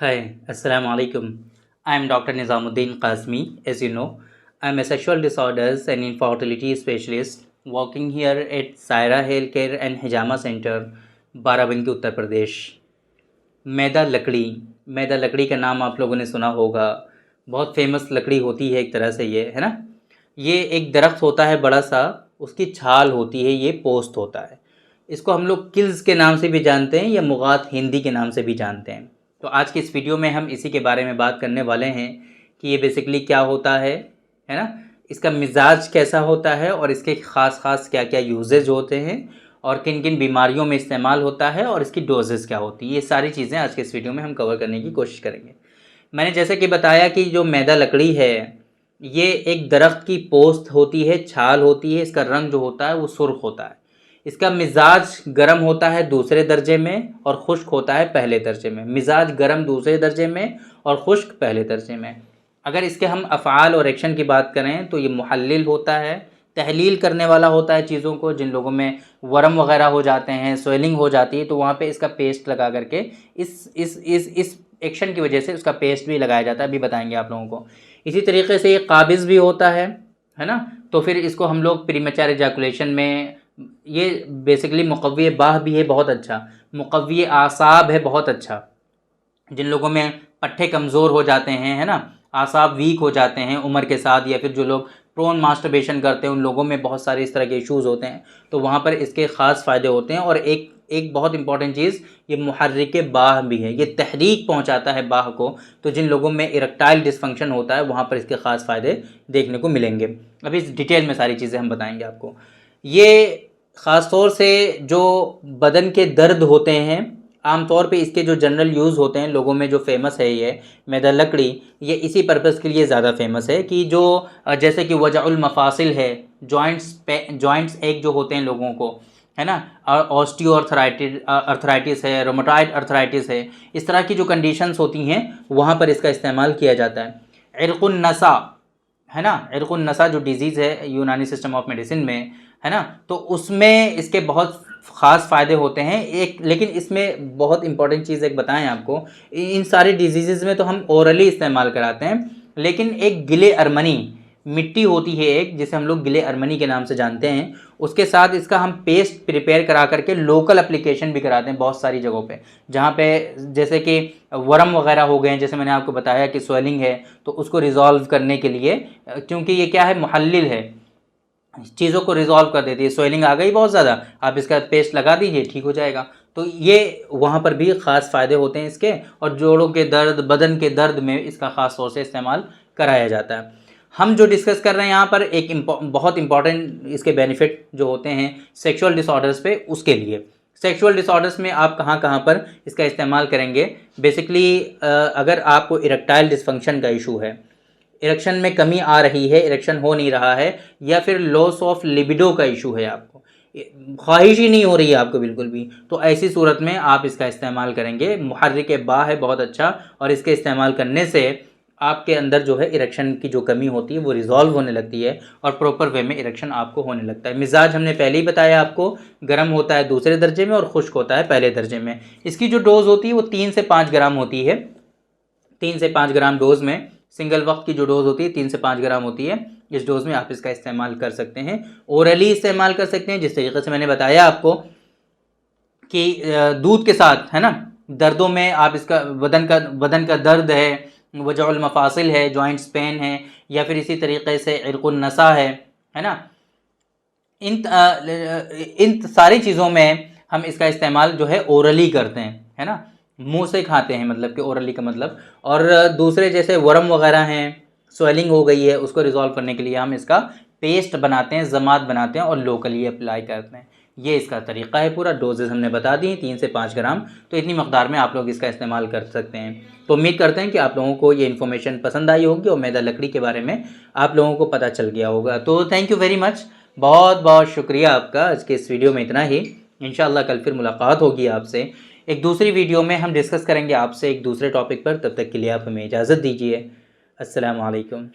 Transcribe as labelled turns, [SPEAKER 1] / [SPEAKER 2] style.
[SPEAKER 1] Hi, Assalamu alaikum. I am Dr. Nizamuddin Qasmi. As you know, I am a sexual disorders and infertility specialist working here at Saira Healthcare and Hijama Center, Barabanki Uttar Pradesh. मैदा लकड़ी का नाम आप लोगों ने सुना होगा। बहुत फेमस लकड़ी होती है एक तरह से, ये है ना। ये एक दरख्त होता है बड़ा सा, उसकी छाल होती है, ये पोस्त होता है। इसको हम लोग किल्स के नाम से भी जानते हैं या मुगात हिंदी के नाम से भी जानते हैं। तो आज की इस वीडियो में हम इसी के बारे में बात करने वाले हैं कि ये बेसिकली क्या होता है ना, इसका मिजाज कैसा होता है और इसके ख़ास क्या क्या यूजेज होते हैं और किन किन बीमारियों में इस्तेमाल होता है और इसकी डोजेस क्या होती है। ये सारी चीज़ें आज के इस वीडियो में हम कवर करने की कोशिश करेंगे। मैंने जैसे कि बताया कि जो मैदा लकड़ी है ये एक दरख्त की पोस्त होती है, छाल होती है। इसका रंग जो होता है वो सुर्ख होता है। इसका मिजाज गर्म होता है दूसरे दर्जे में और खुश्क होता है पहले दर्जे में। मिजाज गर्म दूसरे दर्जे में और खुश्क पहले दर्जे में। अगर इसके हम अफ़आल और एक्शन की बात करें तो ये मुहल्लिल होता है, तहलील करने वाला होता है चीज़ों को। जिन लोगों में वर्म वगैरह हो जाते हैं, स्वेलिंग हो जाती है, तो वहाँ पे इसका पेस्ट लगा करके इस एक्शन की वजह से उसका पेस्ट भी लगाया जाता है, अभी बताएंगे आप लोगों को। इसी तरीके से ये काबिज़ भी होता है ना। तो फिर इसको हम लोग प्रीमेच्योर एजाकुलेशन में, ये बेसिकली मुक़व्वी बाह भी है बहुत अच्छा, मुक़व्वी आसाब है बहुत अच्छा। जिन लोगों में पट्ठे कमज़ोर हो जाते हैं, है ना, आसाब वीक हो जाते हैं उम्र के साथ, या फिर जो लोग प्रोन मास्टरबेशन करते हैं उन लोगों में बहुत सारे इस तरह के इश्यूज़ होते हैं, तो वहाँ पर इसके ख़ास फ़ायदे होते हैं। और एक बहुत इंपॉर्टेंट चीज़, ये मुहर्रिक बाह भी है, ये तहरीक पहुँचाता है बाह को। तो जिन लोगों में इरेक्टाइल डिसफंक्शन होता है वहाँ पर इसके ख़ास फ़ायदे देखने को मिलेंगे। अभी इस डिटेल में सारी चीज़ें हम बताएंगे आपको। ये ख़ास तौर से जो बदन के दर्द होते हैं, आमतौर पे इसके जो जनरल यूज़ होते हैं लोगों में, जो फेमस है ये मैदा लकड़ी, ये इसी पर्पज़ के लिए ज़्यादा फेमस है कि जो जैसे कि वजाउल मफासिल है, जॉइंट्स एक जो होते हैं लोगों को, है ना, ऑस्टियो अर्थराइटिस है, रोमेटॉइड अर्थराइटिस है, इस तरह की जो कंडीशंस होती हैं वहाँ पर इसका इस्तेमाल किया जाता है। इरक़ुन नसा, है ना, इरक़ुन नसा जो डिजीज़ है यूनानी सिस्टम ऑफ मेडिसिन में, है ना, तो उसमें इसके बहुत ख़ास फ़ायदे होते हैं। एक लेकिन इसमें बहुत इंपॉर्टेंट चीज़ एक बताएं आपको, इन सारी डिजीज़ में तो हम ओरली इस्तेमाल कराते हैं, लेकिन एक गिले अरमनी मिट्टी होती है एक, जिसे हम लोग गिले अरमनी के नाम से जानते हैं, उसके साथ इसका हम पेस्ट प्रिपेयर करा करके लोकल एप्लीकेशन भी कराते हैं बहुत सारी जगहों पे, जहाँ पे जैसे कि वर्म वगैरह हो गए, जैसे मैंने आपको बताया कि स्वेलिंग है, तो उसको रिजॉल्व करने के लिए, क्योंकि ये क्या है, मुहल्लिल है, चीज़ों को रिजॉल्व कर देती है। स्वेलिंग आ गई बहुत ज़्यादा, आप इसका पेस्ट लगा दीजिए, ठीक हो जाएगा। तो ये वहाँ पर भी ख़ास फ़ायदे होते हैं इसके। और जोड़ों के दर्द, बदन के दर्द में इसका ख़ास तौर से इस्तेमाल कराया जाता है। हम जो डिस्कस कर रहे हैं यहाँ पर एक बहुत इंपॉर्टेंट इसके बेनिफिट जो होते हैं सेक्सुअल डिसऑर्डर्स पे, उसके लिए। सेक्सुअल डिसऑर्डर्स में आप कहाँ पर इसका इस्तेमाल करेंगे, बेसिकली अगर आपको इरेक्टाइल डिसफंक्शन का इशू है, इरेक्शन में कमी आ रही है, इरेक्शन हो नहीं रहा है, या फिर लॉस ऑफ लिबिडो का इशू है, आपको ख्वाहिश ही नहीं हो रही है आपको बिल्कुल भी, तो ऐसी सूरत में आप इसका इस्तेमाल करेंगे। मुहर्रिक बाह है बहुत अच्छा, और इसके इस्तेमाल करने से आपके अंदर जो है इरेक्शन की जो कमी होती है वो रिजॉल्व होने लगती है और प्रॉपर वे में इरेक्शन आपको होने लगता है। मिजाज हमने पहले ही बताया आपको, गर्म होता है दूसरे दर्जे में और खुश्क होता है पहले दर्जे में। इसकी जो डोज़ होती है वो 3 से 5 ग्राम होती है। 3 से 5 ग्राम डोज़ में, सिंगल वक्त की जो डोज़ होती है 3 से 5 ग्राम होती है। इस डोज़ में आप इसका इस्तेमाल कर सकते हैं, ओरली इस्तेमाल कर सकते हैं, जिस तरीके से मैंने बताया आपको कि दूध के साथ, है ना, दर्दों में आप इसका बदन का दर्द है, वजाउल मफासिल है, जॉइंट्स पेन है, या फिर इसी तरीके से इरक़ुन नसा है ना, इन सारी चीज़ों में हम इसका इस्तेमाल जो है ओरली करते हैं, है ना, मुंह से खाते हैं, मतलब कि ओरली का मतलब। और दूसरे जैसे वर्म वगैरह हैं, स्वेलिंग हो गई है, उसको रिजॉल्व करने के लिए हम इसका पेस्ट बनाते हैं, जमात बनाते हैं और लोकली अप्लाई करते हैं। ये इसका तरीक़ा है पूरा। डोजेज़ हमने बता दी 3 से 5 ग्राम, तो इतनी मकदार में आप लोग इसका इस्तेमाल कर सकते हैं। तो उम्मीद करते हैं कि आप लोगों को ये इन्फॉर्मेशन पसंद आई होगी और मैदा लकड़ी के बारे में आप लोगों को पता चल गया होगा। तो थैंक यू वेरी मच, बहुत बहुत शुक्रिया आपका। आज के इस वीडियो में इतना ही। इंशाअल्लाह कल फिर मुलाकात होगी आपसे एक दूसरी वीडियो में, हम डिस्कस करेंगे आपसे एक दूसरे टॉपिक पर। तब तक के लिए आप हमें इजाज़त दीजिए। अस्सलामु अलैकुम।